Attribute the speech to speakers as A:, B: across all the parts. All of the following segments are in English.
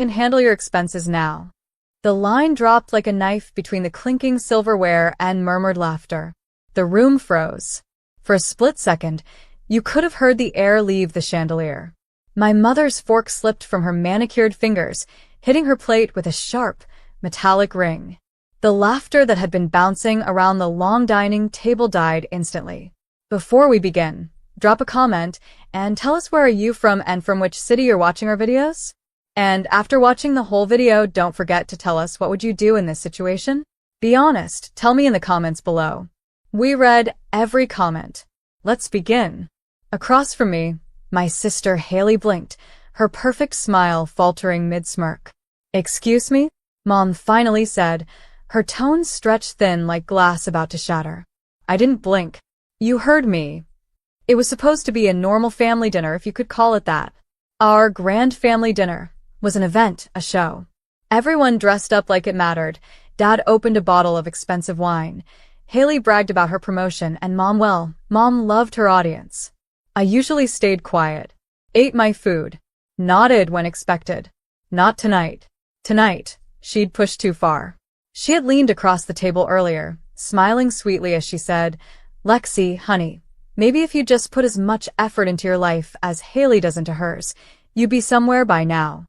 A: Can handle your expenses now. The line dropped like a knife between the clinking silverware and murmured laughter. The room froze. For a split second, you could have heard the air leave the chandelier. My mother's fork slipped from her manicured fingers, hitting her plate with a sharp, metallic ring. The laughter that had been bouncing around the long dining table died instantly. Before we begin, drop a comment and tell us where are you from and from which city you're watching our videos? And after watching the whole video, don't forget to tell us what would you do in this situation? Be honest, tell me in the comments below. We read every comment. Let's begin. Across from me, my sister Haley blinked, her perfect smile faltering mid-smirk. Excuse me? Mom finally said, her tone stretched thin like glass about to shatter. I didn't blink. You heard me. It was supposed to be a normal family dinner, if you could call it that. Our grand family dinner was an event, a show. Everyone dressed up like it mattered. Dad opened a bottle of expensive wine. Haley bragged about her promotion, and Mom loved her audience. I usually stayed quiet, ate my food, nodded when expected. Not tonight. Tonight, she'd pushed too far. She had leaned across the table earlier, smiling sweetly as she said, "Lexi, honey, maybe if you just put as much effort into your life as Haley does into hers, you'd be somewhere by now."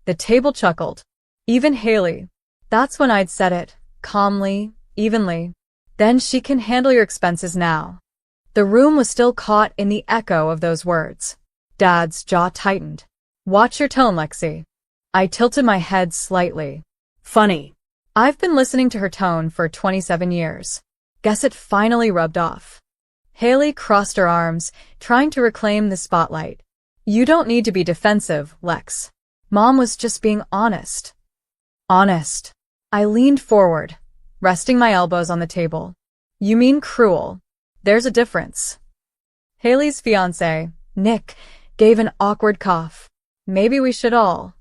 A: The table chuckled. Even Haley. That's when I'd said it, calmly, evenly. Then she can handle your expenses now. The room was still caught in the echo of those words. Dad's jaw tightened. Watch your tone, Lexi. I tilted my head slightly. Funny. I've been listening to her tone for 27 years. Guess it finally rubbed off. Haley crossed her arms, trying to reclaim the spotlight. You don't need to be defensive, Lex. Mom was just being honest. Honest. I leaned forward, resting my elbows on the table. You mean cruel. There's a difference. Haley's fiancé, Nick, gave an awkward cough. Maybe we should all.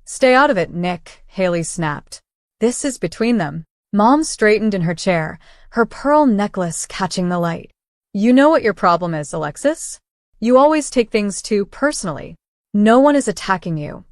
A: Stay out of it, Nick, Haley snapped. This is between them. Mom straightened in her chair, her pearl necklace catching the light. You know what your problem is, Alexis? You always take things too personally. No one is attacking you.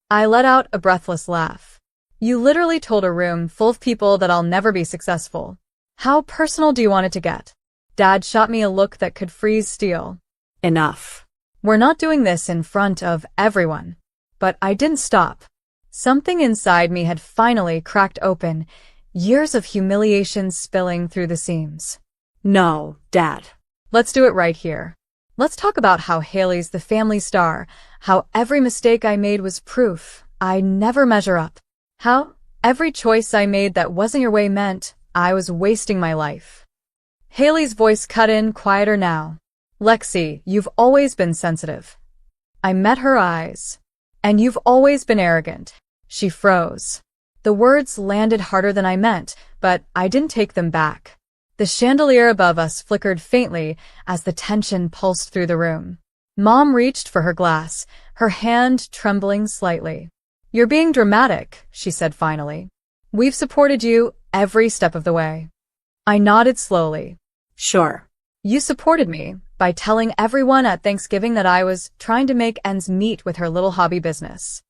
A: I let out a breathless laugh. You literally told a room full of people that I'll never be successful. How personal do you want it to get? Dad shot me a look that could freeze steel. Enough. We're not doing this in front of everyone. But I didn't stop. Something inside me had finally cracked open, years of humiliation spilling through the seams. No, Dad. Let's do it right here. Let's talk about how Haley's the family star, how every mistake I made was proof I never measure up. How every choice I made that wasn't your way meant I was wasting my life. Haley's voice cut in quieter now. Lexi, you've always been sensitive. I met her eyes. And you've always been arrogant. She froze. The words landed harder than I meant, but I didn't take them back. The chandelier above us flickered faintly as the tension pulsed through the room. Mom reached for her glass, her hand trembling slightly. You're being dramatic, she said finally. We've supported you every step of the way. I nodded slowly. Sure. You supported me by telling everyone at Thanksgiving that I was trying to make ends meet with her little hobby business.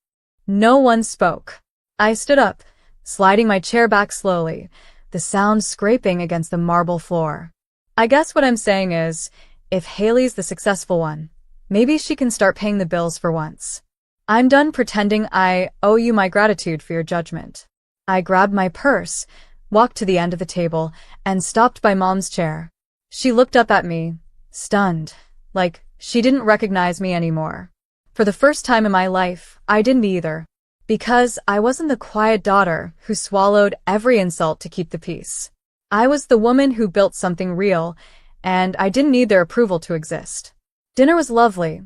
A: No one spoke. I stood up, sliding my chair back slowly, the sound scraping against the marble floor. I guess what I'm saying is, if Haley's the successful one, maybe she can start paying the bills for once. I'm done pretending I owe you my gratitude for your judgment. I grabbed my purse, walked to the end of the table, and stopped by Mom's chair. She looked up at me, stunned, like she didn't recognize me anymore. For the first time in my life, I didn't either, because I wasn't the quiet daughter who swallowed every insult to keep the peace. I was the woman who built something real, and I didn't need their approval to exist. Dinner was lovely,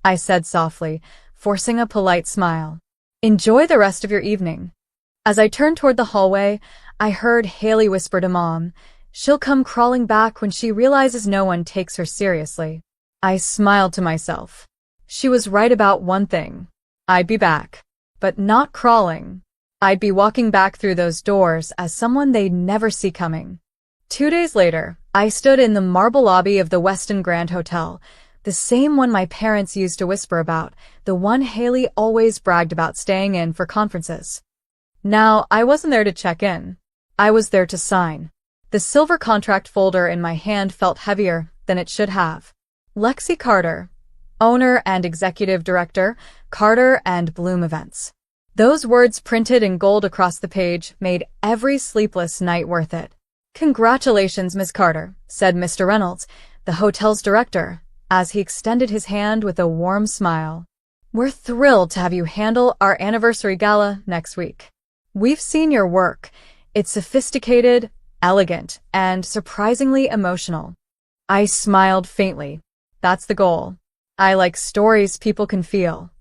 A: I said softly, forcing a polite smile. Enjoy the rest of your evening. As I turned toward the hallway, I heard Haley whisper to Mom, she'll come crawling back when she realizes no one takes her seriously. I smiled to myself. She was right about one thing. I'd be back. But not crawling. I'd be walking back through those doors as someone they'd never see coming. 2 days later, I stood in the marble lobby of the Westin Grand Hotel, The same one my parents used to whisper about, the one Haley always bragged about staying in for conferences. Now, I wasn't there to check in. I was there to sign. The silver contract folder in my hand felt heavier than it should have. Lexi Carter, owner and executive director, Carter and Bloom Events. Those words printed in gold across the page made every sleepless night worth it. "Congratulations, Miss Carter," said Mr. Reynolds, the hotel's director, as he extended his hand with a warm smile. "We're thrilled to have you handle our anniversary gala next week. We've seen your work. It's sophisticated, elegant, and surprisingly emotional." I smiled faintly. That's the goal. I like stories people can feel.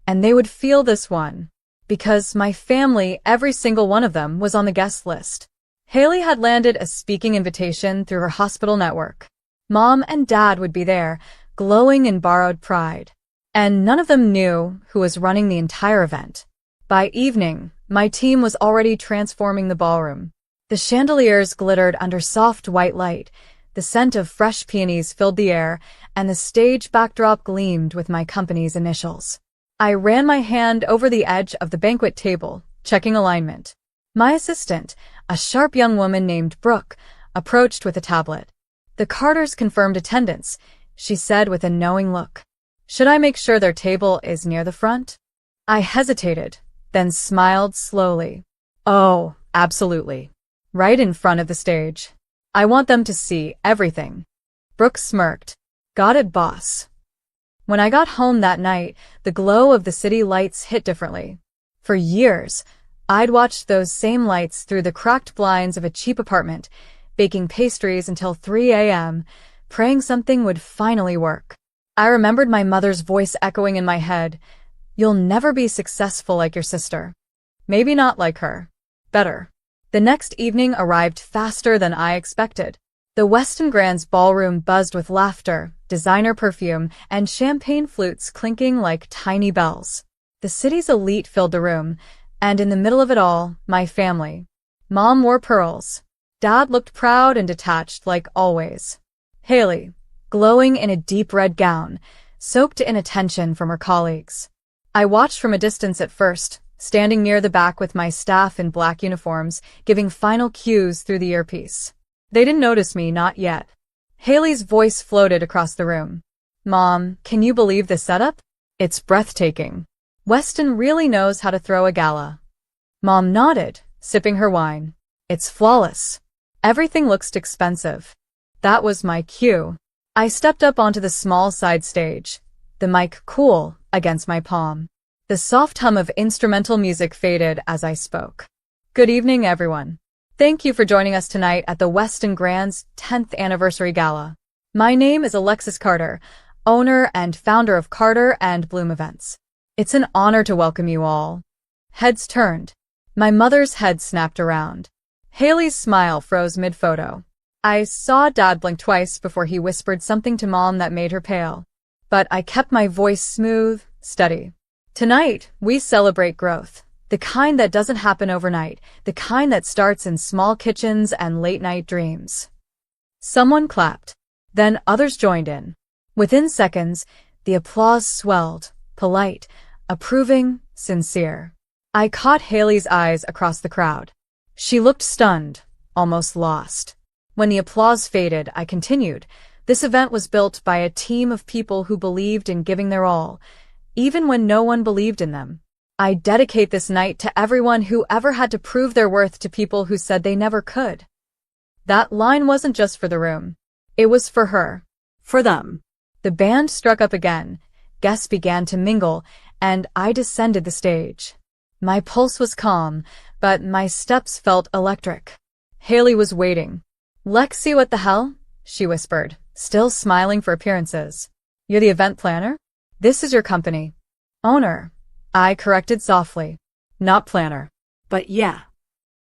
A: And they would feel this one. Because my family, every single one of them, was on the guest list. Haley had landed a speaking invitation through her hospital network. Mom and Dad would be there, glowing in borrowed pride. And none of them knew who was running the entire event. By evening, my team was already transforming the ballroom. The chandeliers glittered under soft white light, the scent of fresh peonies filled the air, and the stage backdrop gleamed with my company's initials. I ran my hand over the edge of the banquet table, checking alignment. My assistant, a sharp young woman named Brooke, approached with a tablet. "The Carters confirmed attendance," she said with a knowing look. "Should I make sure their table is near the front?" I hesitated, then smiled slowly. "Oh, absolutely. Right in front of the stage. I want them to see everything." Brooke smirked. "Got it, boss." When I got home that night, the glow of the city lights hit differently. For years, I'd watched those same lights through the cracked blinds of a cheap apartment, baking pastries until 3 a.m., praying something would finally work. I remembered my mother's voice echoing in my head, "You'll never be successful like your sister." Maybe not like her. Better. The next evening arrived faster than I expected. The Westin Grand's ballroom buzzed with laughter, designer perfume, and champagne flutes clinking like tiny bells. The city's elite filled the room, and in the middle of it all, my family. Mom wore pearls. Dad looked proud and detached like always. Haley, glowing in a deep red gown, soaked in attention from her colleagues. I watched from a distance at first, standing near the back with my staff in black uniforms, giving final cues through the earpiece. They didn't notice me, not yet. Haley's voice floated across the room. "Mom, can you believe this setup? It's breathtaking. Westin really knows how to throw a gala." Mom nodded, sipping her wine. "It's flawless. Everything looks expensive." That was my cue. I stepped up onto the small side stage, the mic cool against my palm. The soft hum of instrumental music faded as I spoke. "Good evening, everyone. Thank you for joining us tonight at the Westin Grand's 10th anniversary gala. My name is Alexis Carter, owner and founder of Carter and Bloom Events. It's an honor to welcome you all." Heads turned. My mother's head snapped around. Haley's smile froze mid-photo. I saw Dad blink twice before he whispered something to Mom that made her pale. But I kept my voice smooth, steady. "Tonight, we celebrate growth. The kind that doesn't happen overnight, the kind that starts in small kitchens and late-night dreams." Someone clapped. Then others joined in. Within seconds, the applause swelled, polite, approving, sincere. I caught Haley's eyes across the crowd. She looked stunned, almost lost. When the applause faded, I continued. This event was built by a team of people who believed in giving their all, even when no one believed in them. I dedicate this night to everyone who ever had to prove their worth to people who said they never could. That line wasn't just for the room. It was for her. For them. The band struck up again, guests began to mingle, and I descended the stage. My pulse was calm, but my steps felt electric. Haley was waiting. "Lexi, what the hell?" she whispered, still smiling for appearances. "You're the event planner? This is your company." "Owner," I corrected softly. "Not planner." "But yeah."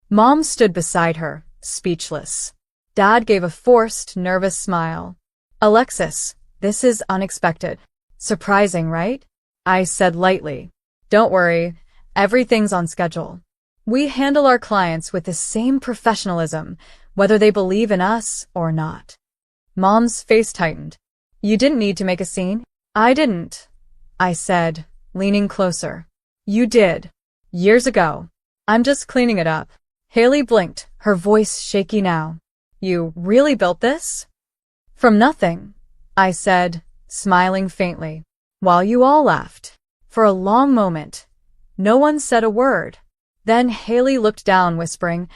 A: Mom stood beside her, speechless. Dad gave a forced, nervous smile. "Alexis, this is unexpected. Surprising, right?" I said lightly. "Don't worry, everything's on schedule. We handle our clients with the same professionalism, whether they believe in us or not." Mom's face tightened. You didn't need to make a scene. I didn't, I said, leaning closer. You did. Years ago. I'm just cleaning it up. Haley blinked, her voice shaky now. You really built this? From nothing, I said, smiling faintly, while you all laughed. For a long moment, no one said a word. Then Haley looked down, whispering,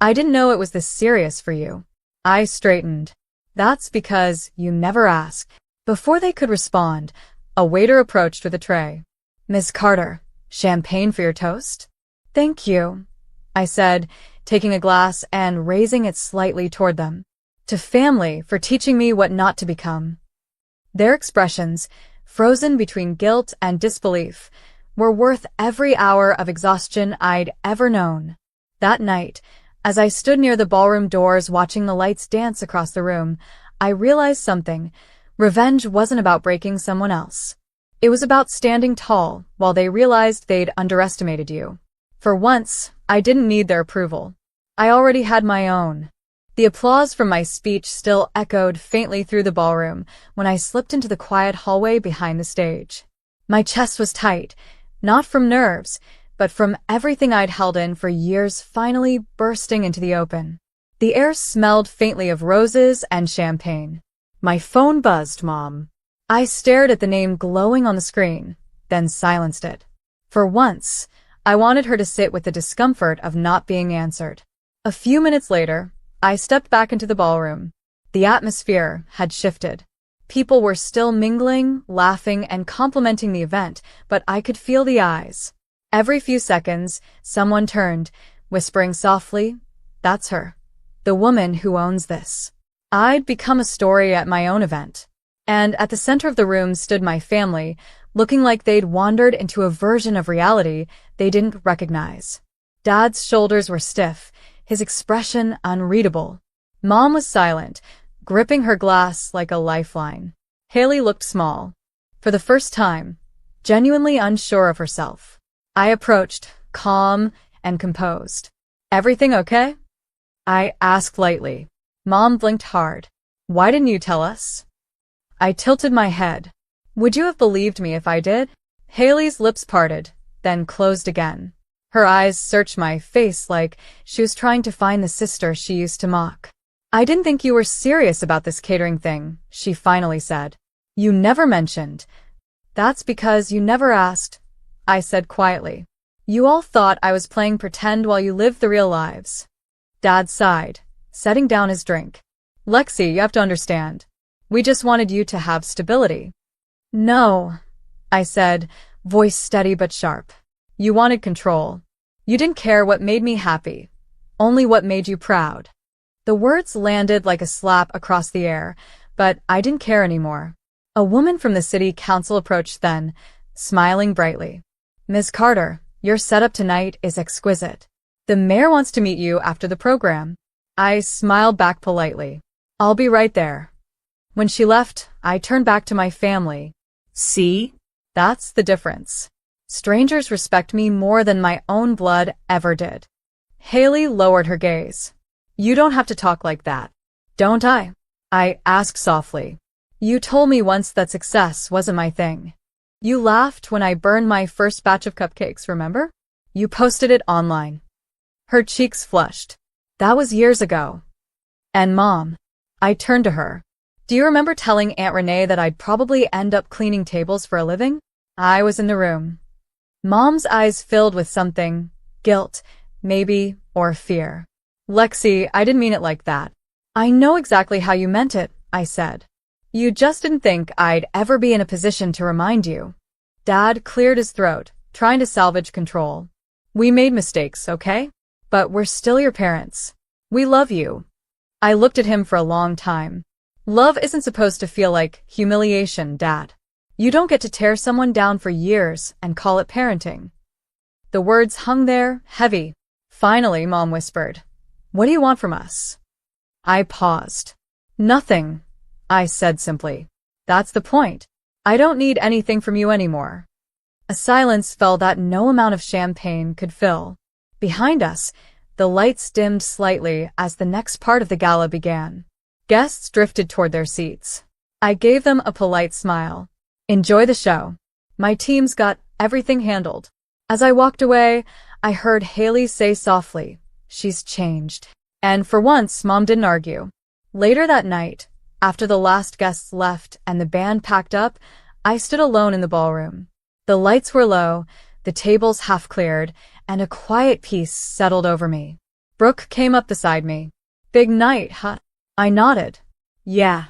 A: I didn't know it was this serious for you. I straightened. That's because you never ask. Before they could respond, a waiter approached with a tray. Miss Carter, champagne for your toast? Thank you, I said, taking a glass and raising it slightly toward them. To family for teaching me what not to become. Their expressions, frozen between guilt and disbelief, were worth every hour of exhaustion I'd ever known. That night, as I stood near the ballroom doors watching the lights dance across the room, I realized something. Revenge wasn't about breaking someone else. It was about standing tall while they realized they'd underestimated you. For once, I didn't need their approval. I already had my own. The applause from my speech still echoed faintly through the ballroom when I slipped into the quiet hallway behind the stage. My chest was tight, not from nerves, but from everything I'd held in for years finally bursting into the open. The air smelled faintly of roses and champagne. My phone buzzed, Mom. I stared at the name glowing on the screen, then silenced it. For once, I wanted her to sit with the discomfort of not being answered. A few minutes later, I stepped back into the ballroom. The atmosphere had shifted. People were still mingling, laughing, and complimenting the event, but I could feel the eyes. Every few seconds, someone turned, whispering softly, That's her. The woman who owns this. I'd become a story at my own event. And at the center of the room stood my family, looking like they'd wandered into a version of reality they didn't recognize. Dad's shoulders were stiff, his expression unreadable. Mom was silent, gripping her glass like a lifeline. Haley looked small. For the first time, genuinely unsure of herself. I approached, calm and composed. Everything okay? I asked lightly. Mom blinked hard. Why didn't you tell us? I tilted my head. Would you have believed me if I did? Haley's lips parted, then closed again. Her eyes searched my face like she was trying to find the sister she used to mock. I didn't think you were serious about this catering thing, she finally said. You never mentioned. That's because you never asked, I said quietly. You all thought I was playing pretend while you lived the real lives. Dad sighed, setting down his drink. Lexi, you have to understand. We just wanted you to have stability. No, I said, voice steady but sharp. You wanted control. You didn't care what made me happy, only what made you proud. The words landed like a slap across the air, but I didn't care anymore. A woman from the city council approached then, smiling brightly. Ms. Carter, your setup tonight is exquisite. The mayor wants to meet you after the program. I smiled back politely. I'll be right there. When she left, I turned back to my family. See? That's the difference. Strangers respect me more than my own blood ever did. Haley lowered her gaze. You don't have to talk like that. Don't I? I asked softly. You told me once that success wasn't my thing. You laughed when I burned my first batch of cupcakes, remember? You posted it online. Her cheeks flushed. That was years ago. And Mom. I turned to her. Do you remember telling Aunt Renee that I'd probably end up cleaning tables for a living? I was in the room. Mom's eyes filled with something, guilt, maybe, or fear. Lexi, I didn't mean it like that. I know exactly how you meant it, I said. You just didn't think I'd ever be in a position to remind you. Dad cleared his throat, trying to salvage control. We made mistakes, okay? But we're still your parents. We love you. I looked at him for a long time. Love isn't supposed to feel like humiliation, Dad. You don't get to tear someone down for years and call it parenting. The words hung there, heavy. Finally, Mom whispered, What do you want from us? I paused. Nothing, I said simply. That's the point. I don't need anything from you anymore. A silence fell that no amount of champagne could fill. Behind us, the lights dimmed slightly as the next part of the gala began. Guests drifted toward their seats. I gave them a polite smile. Enjoy the show. My team's got everything handled. As I walked away, I heard Haley say softly, "She's changed." And for once, Mom didn't argue. Later that night, after the last guests left and the band packed up, I stood alone in the ballroom. The lights were low, the tables half cleared, and a quiet peace settled over me. Brooke came up beside me. "Big night, huh?" I nodded. "Yeah."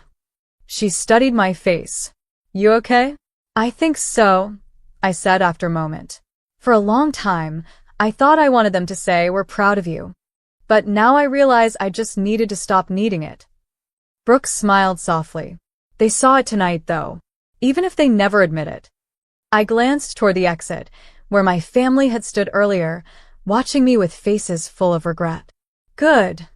A: She studied my face. "You okay?" "I think so," I said after a moment. For a long time, I thought I wanted them to say, "We're proud of you." But now I realize I just needed to stop needing it. Brooke smiled softly. They saw it tonight, though, even if they never admit it. I glanced toward the exit, where my family had stood earlier, watching me with faces full of regret. "Good,"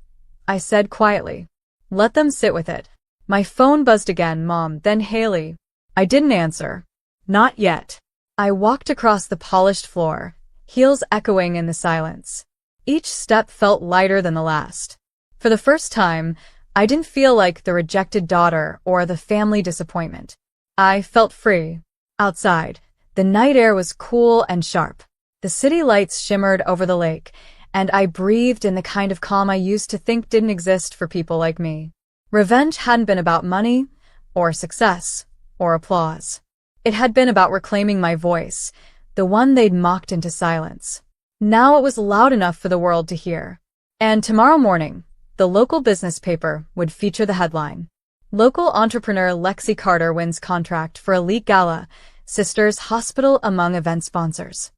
A: I said quietly. "Let them sit with it." My phone buzzed again, Mom, then Haley. I didn't answer. Not yet. I walked across the polished floor, heels echoing in the silence. Each step felt lighter than the last. For the first time, I didn't feel like the rejected daughter or the family disappointment. I felt free. Outside, the night air was cool and sharp. The city lights shimmered over the lake, and I breathed in the kind of calm I used to think didn't exist for people like me. Revenge hadn't been about money, or success, or applause. It had been about reclaiming my voice, the one they'd mocked into silence. Now it was loud enough for the world to hear. And tomorrow morning, the local business paper would feature the headline. Local entrepreneur Lexi Carter wins contract for elite gala, Sisters Hospital among event sponsors.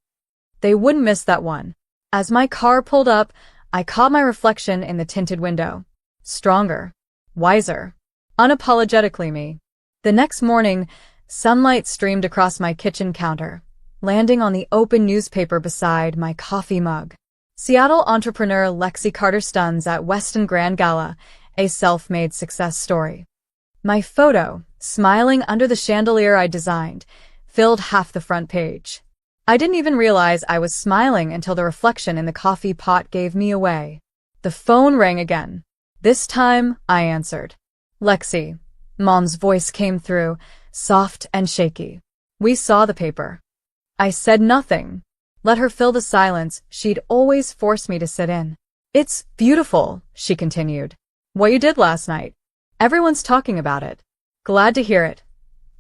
A: They wouldn't miss that one. As my car pulled up, I caught my reflection in the tinted window. Stronger, wiser, unapologetically me. The next morning, sunlight streamed across my kitchen counter, landing on the open newspaper beside my coffee mug. Seattle entrepreneur Lexi Carter stuns at Westin Grand Gala, a self-made success story. My photo, smiling under the chandelier I designed, filled half the front page. I didn't even realize I was smiling until the reflection in the coffee pot gave me away. The phone rang again. This time, I answered. "Lexi." Mom's voice came through, soft and shaky. "We saw the paper." I said nothing. Let her fill the silence she'd always forced me to sit in. "It's beautiful," she continued. "What you did last night. Everyone's talking about it." "Glad to hear it,"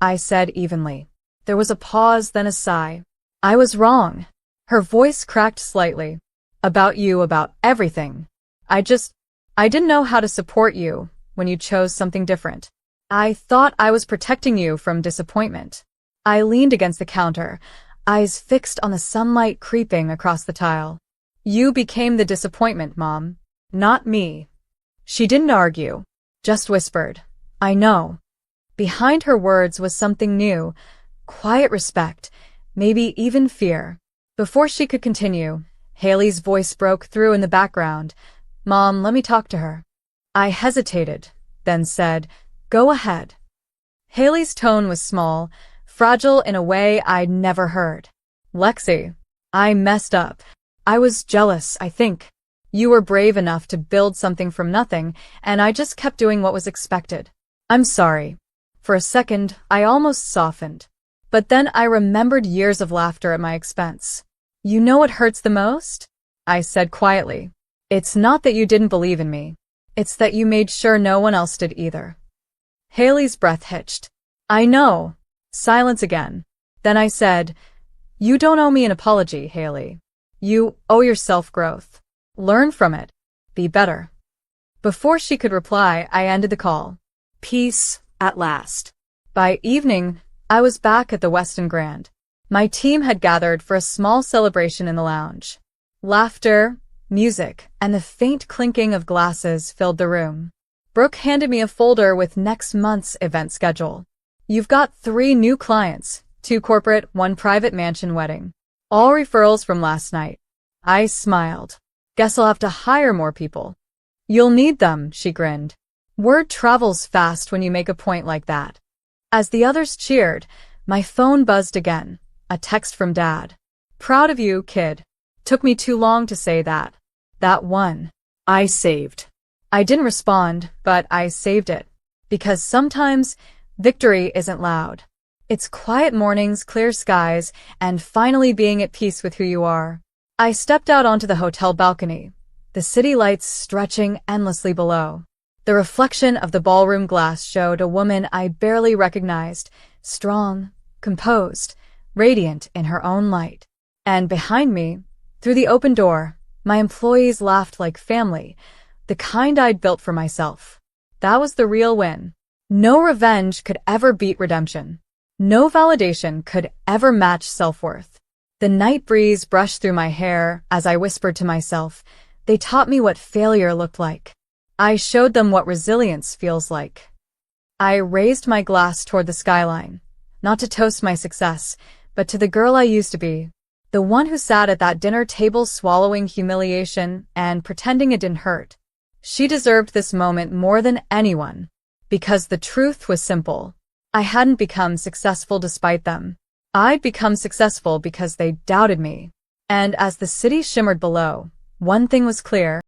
A: I said evenly. There was a pause, then a sigh. "I was wrong." Her voice cracked slightly. "About you, about everything. I didn't know how to support you when you chose something different. I thought I was protecting you from disappointment." I leaned against the counter, eyes fixed on the sunlight creeping across the tile. "You became the disappointment, Mom, not me." She didn't argue, just whispered, "I know." Behind her words was something new, quiet respect, maybe even fear. Before she could continue, Haley's voice broke through in the background. "Mom, let me talk to her." I hesitated, then said, "Go ahead." Haley's tone was small, fragile in a way I'd never heard. "Lexi, I messed up. I was jealous, I think. You were brave enough to build something from nothing, and I just kept doing what was expected. I'm sorry." For a second, I almost softened. But then I remembered years of laughter at my expense. "You know what hurts the most?" I said quietly. "It's not that you didn't believe in me. It's that you made sure no one else did either." Haley's breath hitched. "I know." Silence again. Then I said, "You don't owe me an apology, Haley. You owe yourself growth. Learn from it. Be better." Before she could reply, I ended the call. Peace, at last. By evening, I was back at the Westin Grand. My team had gathered for a small celebration in the lounge. Laughter, music, and the faint clinking of glasses filled the room. Brooke handed me a folder with next month's event schedule. "You've got 3 new clients, 2 corporate, 1 private mansion wedding. All referrals from last night." I smiled. "Guess I'll have to hire more people." "You'll need them," she grinned. "Word travels fast when you make a point like that." As the others cheered, my phone buzzed again. A text from Dad. "Proud of you, kid. Took me too long to say that. That one. I saved." I didn't respond, but I saved it. Because sometimes, Victory isn't loud. It's quiet mornings, clear skies, and finally being at peace with who you are. I stepped out onto the hotel balcony, the city lights stretching endlessly below. The reflection of the ballroom glass showed a woman I barely recognized, strong, composed, radiant in her own light. And behind me, through the open door, my employees laughed like family, the kind I'd built for myself. That was the real win. No revenge could ever beat redemption. No validation could ever match self-worth. The night breeze brushed through my hair as I whispered to myself, they taught me what failure looked like. I showed them what resilience feels like. I raised my glass toward the skyline, not to toast my success, but to the girl I used to be, the one who sat at that dinner table swallowing humiliation and pretending it didn't hurt. She deserved this moment more than anyone, because the truth was simple. I hadn't become successful despite them. I'd become successful because they doubted me. And as the city shimmered below, one thing was clear.